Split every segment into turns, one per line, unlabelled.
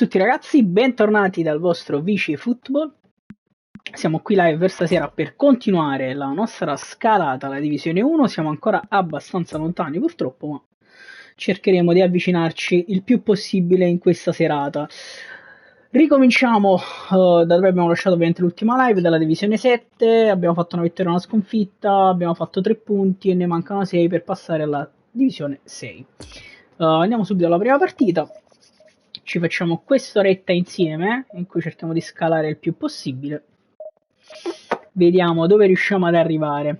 tutti ragazzi, bentornati dal vostro Vici Football. Siamo qui live per stasera per continuare la nostra scalata alla Divisione 1. Siamo ancora abbastanza lontani purtroppo, ma cercheremo di avvicinarci il più possibile in questa serata. Ricominciamo da dove abbiamo lasciato ovviamente l'ultima live, dalla Divisione 7. Abbiamo fatto una vittoria e una sconfitta, abbiamo fatto 3 punti e ne mancano 6 per passare alla Divisione 6. Andiamo subito alla prima partita. Ci facciamo quest'oretta insieme in cui cerchiamo di scalare il più possibile. Vediamo dove riusciamo ad arrivare.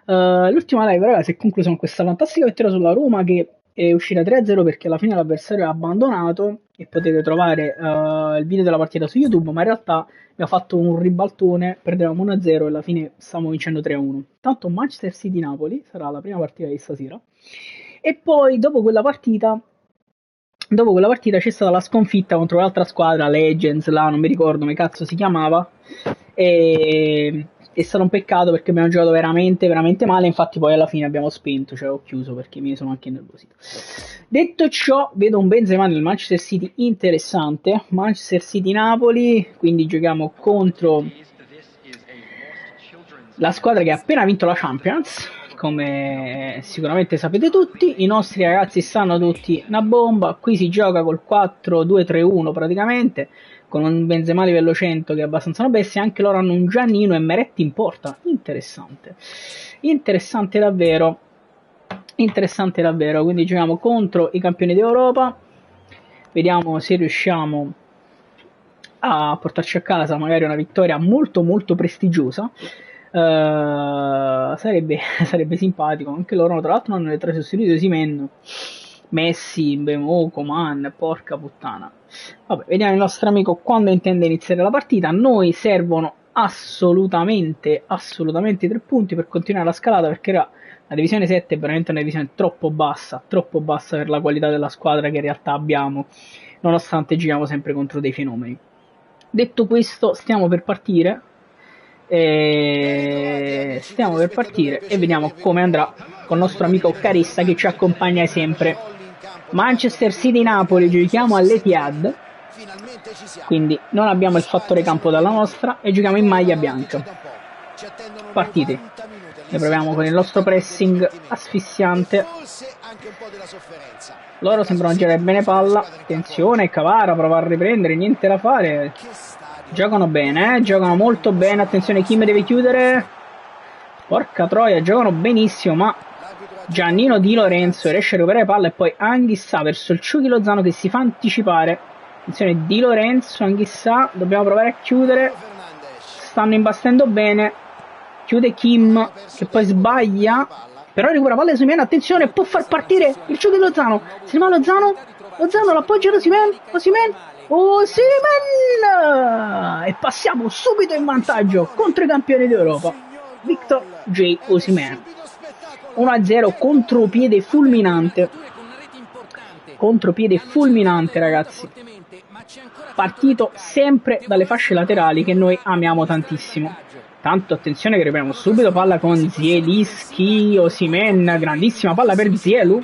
L'ultima live, ragazzi, è conclusa con questa fantastica vittoria sulla Roma che è uscita 3-0 perché alla fine l'avversario ha abbandonato e potete trovare il video della partita su YouTube, ma in realtà abbiamo fatto un ribaltone, perdevamo 1-0 e alla fine stiamo vincendo 3-1. Tanto Manchester City-Napoli sarà la prima partita di stasera. E poi dopo quella partita c'è stata la sconfitta contro l'altra squadra, Legends, là non mi ricordo come cazzo si chiamava, e è stato un peccato perché abbiamo giocato veramente veramente male. Infatti poi alla fine abbiamo spento, cioè ho chiuso perché mi sono anche innervosito. Detto ciò, vedo un Benzema del Manchester City interessante, Manchester City-Napoli, quindi giochiamo contro la squadra che ha appena vinto la Champions, come sicuramente sapete tutti. I nostri ragazzi stanno tutti una bomba. Qui si gioca col 4-2-3-1 praticamente, con un Benzema livello 100 che è abbastanza una bestia. Anche loro hanno un Giannino e Meretti in porta. Interessante davvero, quindi giochiamo contro i campioni d'Europa. Vediamo se riusciamo a portarci a casa magari una vittoria molto molto prestigiosa. Sarebbe simpatico. Anche loro tra l'altro hanno le 3 sostituti Osimhen, Messi, Bemo, Coman, porca puttana. Vabbè, vediamo il nostro amico quando intende iniziare la partita. Noi servono assolutamente 3 punti per continuare la scalata, perché la divisione 7 è veramente una divisione troppo bassa per la qualità della squadra che in realtà abbiamo, nonostante giriamo sempre contro dei fenomeni. Detto questo, stiamo per partire e vediamo come andrà con il nostro amico Carissa che ci accompagna sempre. Manchester City-Napoli, giochiamo all'Etihad, quindi non abbiamo il fattore campo dalla nostra e giochiamo in maglia bianca. Partite, ne proviamo con il nostro pressing asfissiante. Loro sembrano girare bene palla. Attenzione, Kvara prova a riprendere, niente da fare. Giocano bene, giocano molto bene. Attenzione, Kim deve chiudere. Porca troia, giocano benissimo, ma Giannino Di Lorenzo riesce a recuperare palla e poi Anghissà verso il Ciuchi Lozano che si fa anticipare. Attenzione, Di Lorenzo, Anghissà, dobbiamo provare a chiudere. Stanno imbastendo bene. Chiude Kim che poi sbaglia, però recupera palla Osimhen. Attenzione, può far partire il Ciuchi Lozano. Se ne va Lozano l'appoggia ad Osimhen e passiamo subito in vantaggio contro i campioni d'Europa, Victor J. Osimhen. 1-0, contropiede fulminante ragazzi, partito sempre dalle fasce laterali che noi amiamo tantissimo. Tanto attenzione che reperiamo subito palla con Zielinski, Osimhen, grandissima palla per Zielu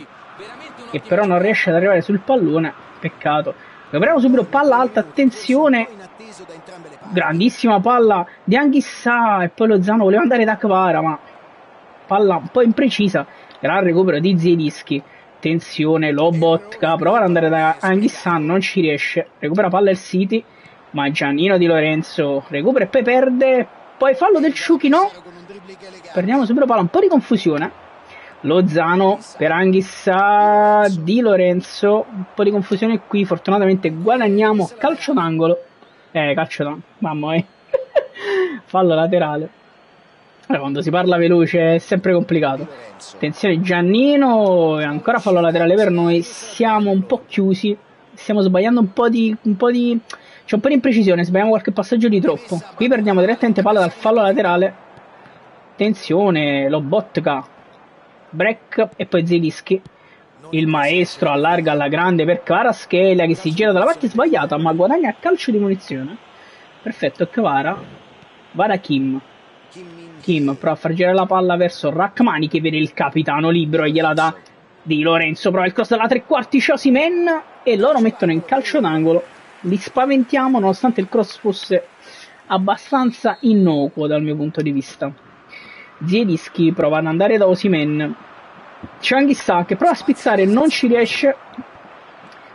che però non riesce ad arrivare sul pallone, peccato. Recuperiamo subito palla alta, attenzione, grandissima palla di Anghissà e poi Lozano voleva andare da Kvara ma palla un po' imprecisa. Gran recupero di Zielinski. Attenzione, Lobotka prova ad andare da Anghissà, non ci riesce. Recupera palla il City, ma Giannino Di Lorenzo recupera e poi perde. Poi fallo del Ciuchi, no? Perdiamo subito palla, un po' di confusione. Lozano per Anghissà, Di Lorenzo, un po' di confusione qui. Fortunatamente guadagniamo calcio d'angolo. Mamma mia. Fallo laterale. Quando si parla veloce è sempre complicato. Attenzione Giannino, e ancora fallo laterale per noi. Siamo un po' chiusi, stiamo sbagliando un po' di c'è un po' di imprecisione, sbagliamo qualche passaggio di troppo. Qui perdiamo direttamente palla dal fallo laterale. Attenzione, Lobotka, break e poi Zielinski. Il maestro allarga alla grande per Kvaratskhelia che si gira dalla parte sbagliata ma guadagna calcio di munizione. Perfetto, Kvara. Vada Kim prova a far girare la palla verso Rachmani che vede il capitano libero e gliela dà. Di Lorenzo prova il cross dalla tre quarti, Osimhen e loro mettono in calcio d'angolo li spaventiamo nonostante il cross fosse abbastanza innocuo dal mio punto di vista. Zielinski prova ad andare da Osimhen, c'è Anghissà che prova a spizzare, non ci riesce.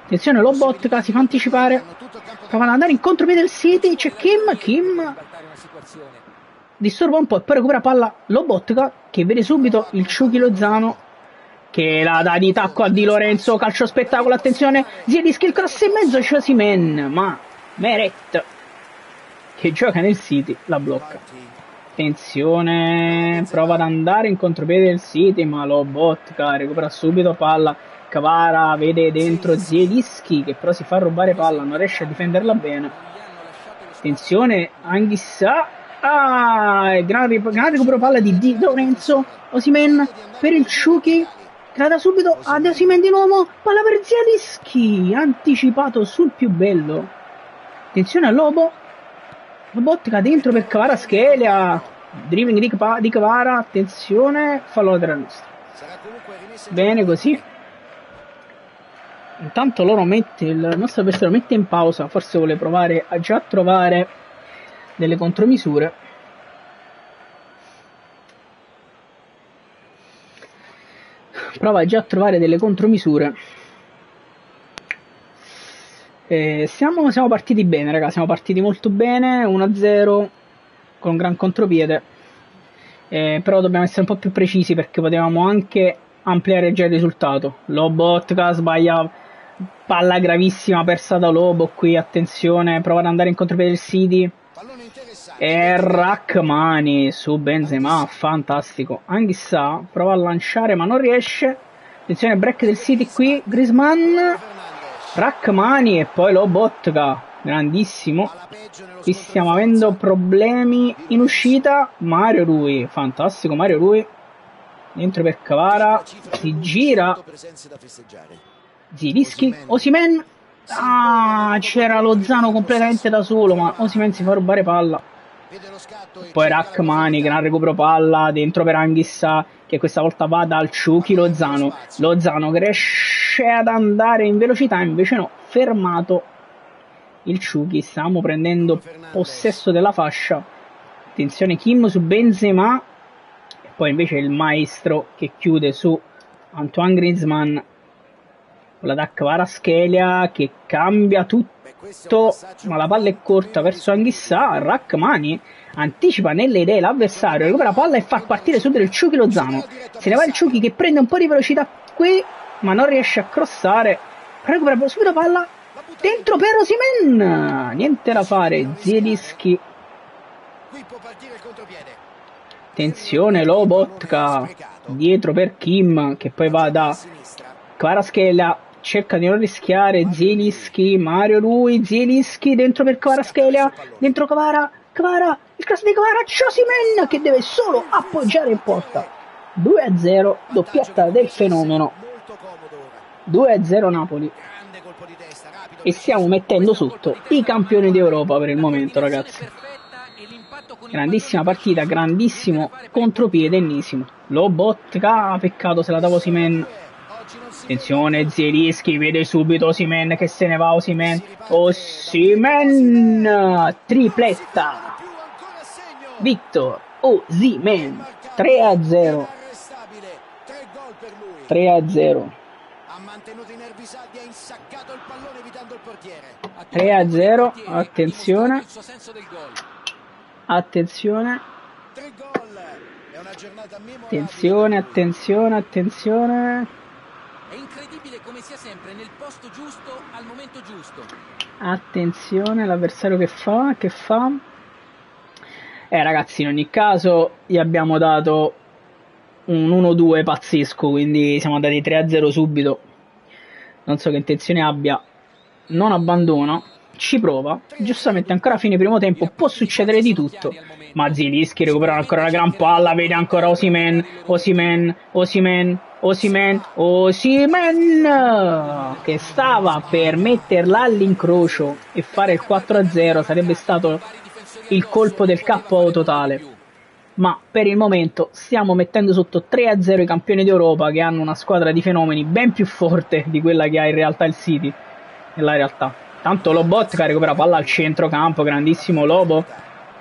Attenzione, Lobotka si fa anticipare, prova ad andare in contropiede del City, c'è Kim disturba un po' e poi recupera palla Lobotka che vede subito il Chucky Lozano che la dà di tacco a Di Lorenzo, calcio spettacolo, attenzione, Zielinski il cross in mezzo, c'è Osimhen, ma Meret che gioca nel City la blocca. Attenzione, prova ad andare in contropiede del City, ma Lobotka recupera subito palla, Kvara vede dentro Zielinski che però si fa rubare palla, non riesce a difenderla bene. Attenzione, Anghissà, gran recupero palla di Di Lorenzo, Osimhen per il Chucky, cade subito ad Osimhen di nuovo, palla per Zielinski, anticipato sul più bello. Attenzione a Lobotka dentro per Kvaratskhelia, dribbling di Kvara, attenzione, fallo della nostra. Bene così. Intanto il nostro avversario mette in pausa, forse vuole provare a già trovare delle contromisure. Prova già a trovare delle contromisure. Siamo partiti bene, ragazzi, siamo partiti molto bene, 1-0 con un gran contropiede, però dobbiamo essere un po' più precisi perché potevamo anche ampliare già il risultato. Lobotka sbaglia, palla gravissima persa da Lobo qui, attenzione, prova ad andare in contropiede del City e Rachmani su Benzema, fantastico. Anghissà prova a lanciare ma non riesce, attenzione, break del City qui, Griezmann, Rachmani e poi Lobotka, grandissimo. Qui stiamo avendo problemi in uscita. Mario Rui, fantastico Mario Rui, dentro per Kvara, si gira Zielinski, Osimhen, c'era Lozano completamente da solo, ma Osimhen si fa rubare palla. Poi Rachmani, gran recupero palla, dentro per Anghissà che questa volta va dal Chucky Lozano che riesce ad andare in velocità, invece no, fermato il Chucky. Stiamo prendendo possesso della fascia. Attenzione Kim su Benzema e poi invece il maestro che chiude su Antoine Griezmann con la Kvaratskhelia che cambia tutto, ma la palla è corta verso Anghissà. Rachmani anticipa nelle idee l'avversario, recupera la palla e fa partire subito il Chucky Lozano. Se ne va il Chucky che prende un po' di velocità qui, ma non riesce a crossare, recupera subito palla dentro per Osimhen, niente da fare. Zielinski, attenzione Lobotka dietro per Kim che poi va da Kvaratskhelia, cerca di non rischiare Zielinski, Mario Rui, Zielinski dentro per Kvaratskhelia, dentro Kvara, il cross di Kvara, Osimhen che deve solo appoggiare in porta. 2-0, doppietta del fenomeno, 2-0 Napoli, e stiamo mettendo sotto i campioni d'Europa per il momento, ragazzi. Grandissima partita, grandissimo contropiede ennesimo. Lobotka, peccato se la dava Osimhen. Attenzione, Zielinski vede subito Osimhen che se ne va. Osimhen, tripletta Victor Osimhen, 3-0. 3-0. 3-0, attenzione. Attenzione.
È incredibile come sia sempre nel posto giusto al momento giusto.
Attenzione l'avversario che fa. Ragazzi, in ogni caso gli abbiamo dato un 1-2 pazzesco, quindi siamo andati 3-0 subito. Non so che intenzione abbia, non abbandona, ci prova, giustamente ancora a fine primo tempo può succedere di tutto, ma Zielinski recupera ancora una gran palla, vede ancora Osimhen che stava per metterla all'incrocio e fare il 4-0, sarebbe stato il colpo del KO totale. Ma per il momento stiamo mettendo sotto 3-0 i campioni d'Europa, che hanno una squadra di fenomeni ben più forte di quella che ha in realtà il City, nella realtà. Tanto Lobotka recupera palla al centrocampo, grandissimo Lobo,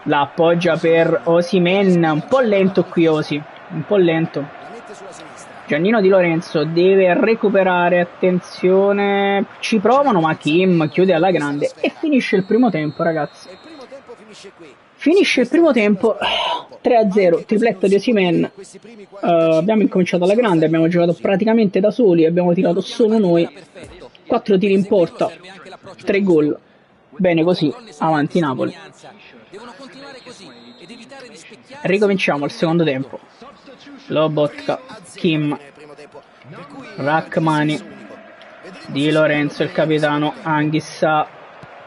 la appoggia per Osimhen, un po' lento qui Osi, un po' lento. Giannino Di Lorenzo deve recuperare, attenzione, ci provano ma Kim chiude alla grande e finisce il primo tempo, ragazzi. Finisce il primo tempo, 3-0, tripletta di Osimhen. Abbiamo incominciato alla grande, abbiamo giocato praticamente da soli, abbiamo tirato solo noi, 4 tiri in porta, 3 gol. Bene così, avanti Napoli. Ricominciamo il secondo tempo. Lobotka, Kim, Rachmani, Di Lorenzo, il capitano, Anghissa,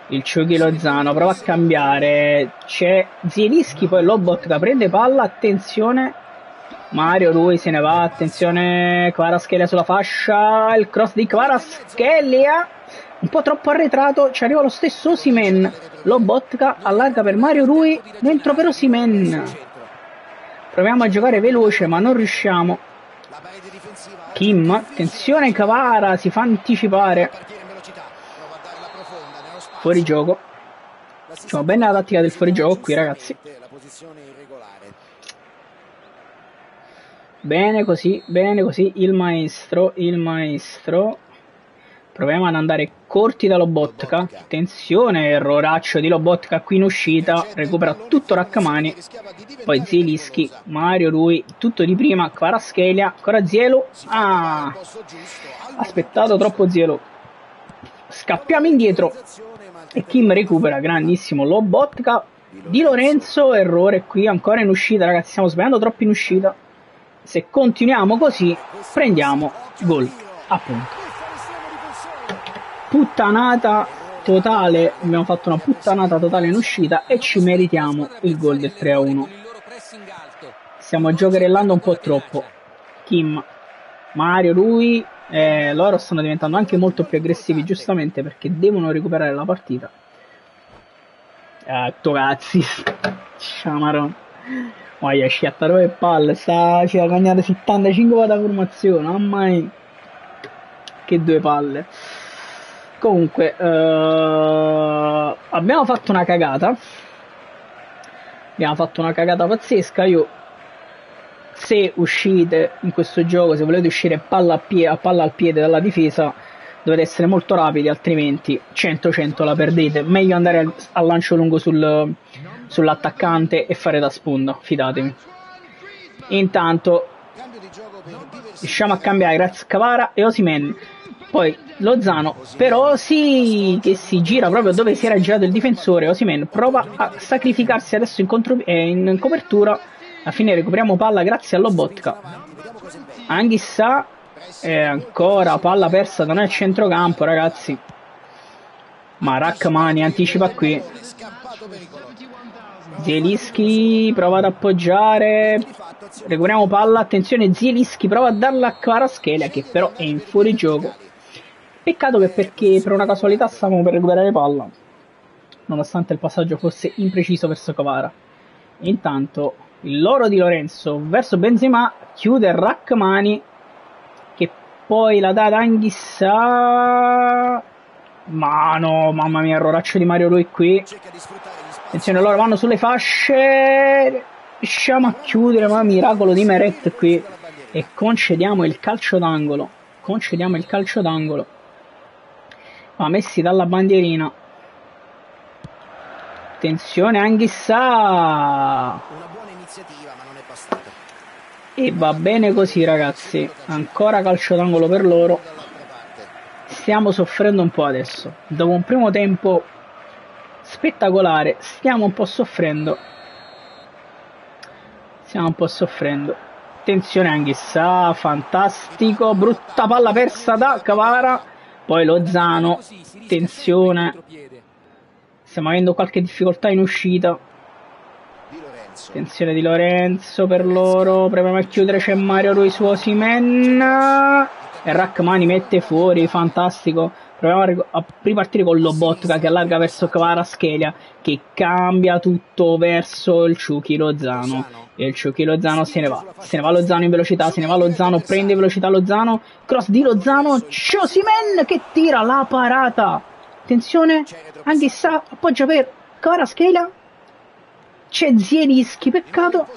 il Ciughi Lozano, prova a cambiare, c'è Zielinski, poi Lobotka prende palla, attenzione, Mario Rui se ne va, attenzione, Kvaratskhelia sulla fascia, il cross di Kvaratskhelia, un po' troppo arretrato, ci arriva lo stesso Osimhen, Lobotka allarga per Mario Rui, dentro per Osimhen, proviamo a giocare veloce ma non riusciamo. Kim, attenzione, Kvara si fa anticipare, fuorigioco, facciamo bene la tattica del fuorigioco qui ragazzi, bene così, il maestro, proviamo ad andare corti da Lobotka, attenzione, erroraccio di Lobotka qui in uscita, recupera tutto Rachmani, poi Zielinski, Mario Rui, tutto di prima, Kvaratskhelia, ancora Zielu, aspettato troppo Zielu, scappiamo indietro e Kim recupera, grandissimo Lobotka, Di Lorenzo, errore qui, ancora in uscita ragazzi, stiamo sbagliando troppo in uscita, se continuiamo così prendiamo gol, appunto. Puttanata totale, abbiamo fatto una puttanata totale in uscita e ci meritiamo il gol del 3-1. Stiamo giocherellando un po' troppo. Kim, Mario, Rui, loro stanno diventando anche molto più aggressivi giustamente perché devono recuperare la partita. Cazzi, sciamarone. Guarda, sciatta dove palle, ci ha guadagnato 75 da formazione, mamma mia. Che 2 palle. Comunque, abbiamo fatto una cagata. Abbiamo fatto una cagata pazzesca. Se uscite in questo gioco, se volete uscire a palla al piede dalla difesa, dovete essere molto rapidi, altrimenti 100-100 la perdete. Meglio andare al lancio lungo sull'attaccante e fare da sponda, fidatemi. Intanto riusciamo a cambiare grazie a Kvara e Osimhen. Poi Lozano, però sì, che si gira proprio dove si era girato il difensore. Osimhen prova a sacrificarsi adesso in copertura. Alla fine recuperiamo palla grazie a Lobotka. Anghissa, ancora palla persa da noi al centrocampo ragazzi. Ma Rachmani anticipa qui. Zielinski prova ad appoggiare, recuperiamo palla, attenzione Zielinski prova a darla a Kvaratskhelia che però è in fuorigioco. Peccato che perché per una casualità stavamo per recuperare palla, nonostante il passaggio fosse impreciso verso Kvara. Intanto il loro Di Lorenzo verso Benzema, chiude Rachmani che poi la dà ad Anghissa. Ma no, mamma mia, erroraccio di Mario Rui qui. Attenzione, loro vanno sulle fasce, riusciamo a chiudere, ma miracolo di Meret qui e concediamo il calcio d'angolo. Ma messi dalla bandierina. Attenzione Anghissa. Una buona iniziativa, ma non è bastata. E va bene così ragazzi, ancora calcio d'angolo per loro. Stiamo soffrendo un po' adesso. Dopo un primo tempo spettacolare, stiamo un po' soffrendo. Attenzione Anghissa, fantastico, brutta palla persa da Kvara. Poi Lozano, attenzione, stiamo avendo qualche difficoltà in uscita. Attenzione Di Lorenzo per loro, proviamo a chiudere, c'è Mario Rui su Osimhen e Rachmani mette fuori, fantastico. Proviamo a ripartire con Lobotka che allarga verso Kvaratskhelia che cambia tutto verso il Ciughi Lozano e il Ciughi Lozano se ne va Lozano in velocità, prende velocità Lozano, cross di Lozano, Osimhen che tira la parata attenzione, Anghissà appoggia per Kvaratskhelia, c'è Zielinski, peccato,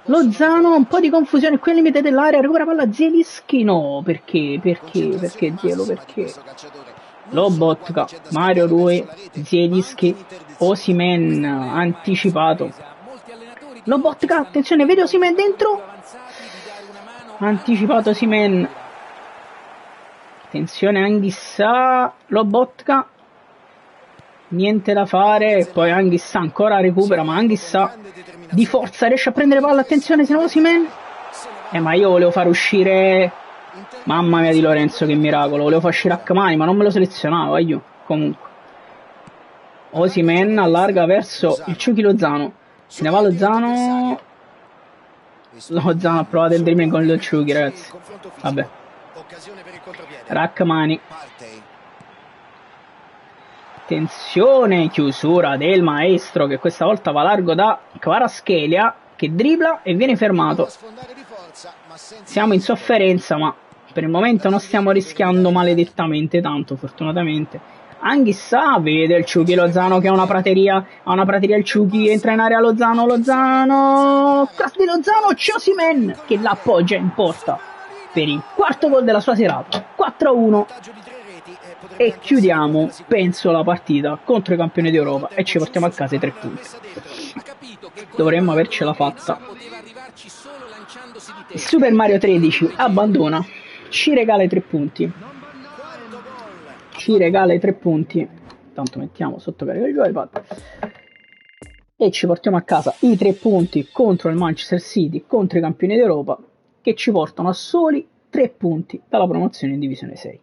Lozano, un po' di confusione qui al limite dell'area, recupera palla Zielinski, no, perché Zielo, perché? Lobotka, Mario Rui, Zielinski, Osimhen anticipato, Lobotka, attenzione, vede Osimhen dentro, anticipato Osimhen, attenzione Anghissà, Lobotka, niente da fare, poi Anghissà ancora recupera, ma Anghissà di forza riesce a prendere palla, attenzione se no Osimhen, ma io volevo far uscire, mamma mia di Lorenzo che miracolo, volevo far uscire Akmani ma non me lo selezionavo io, comunque Osimhen allarga verso il Chucky Lozano, se ne va Lozano ha provato il dribbling con il Chucky, ragazzi, vabbè, Rachmani, attenzione, chiusura del maestro che questa volta va largo da Kvaratskhelia che dribbla e viene fermato. Siamo in sofferenza ma per il momento non stiamo rischiando maledettamente tanto, fortunatamente. Anghissà vede il Chucky Lozano che ha una prateria il Chucky, entra in area Lozano, cross di Lozano, c'è Osimhen che l'appoggia in porta per il quarto gol della sua serata, 4-1. E chiudiamo, penso, la partita contro i campioni d'Europa e ci portiamo a casa i 3 punti. Dovremmo avercela fatta. Super Mario 13 abbandona, ci regala i 3 punti. Tanto mettiamo sotto carica il joypad e ci portiamo a casa i 3 punti contro il Manchester City, contro i campioni d'Europa, che ci portano a soli 3 punti dalla promozione in Divisione 6.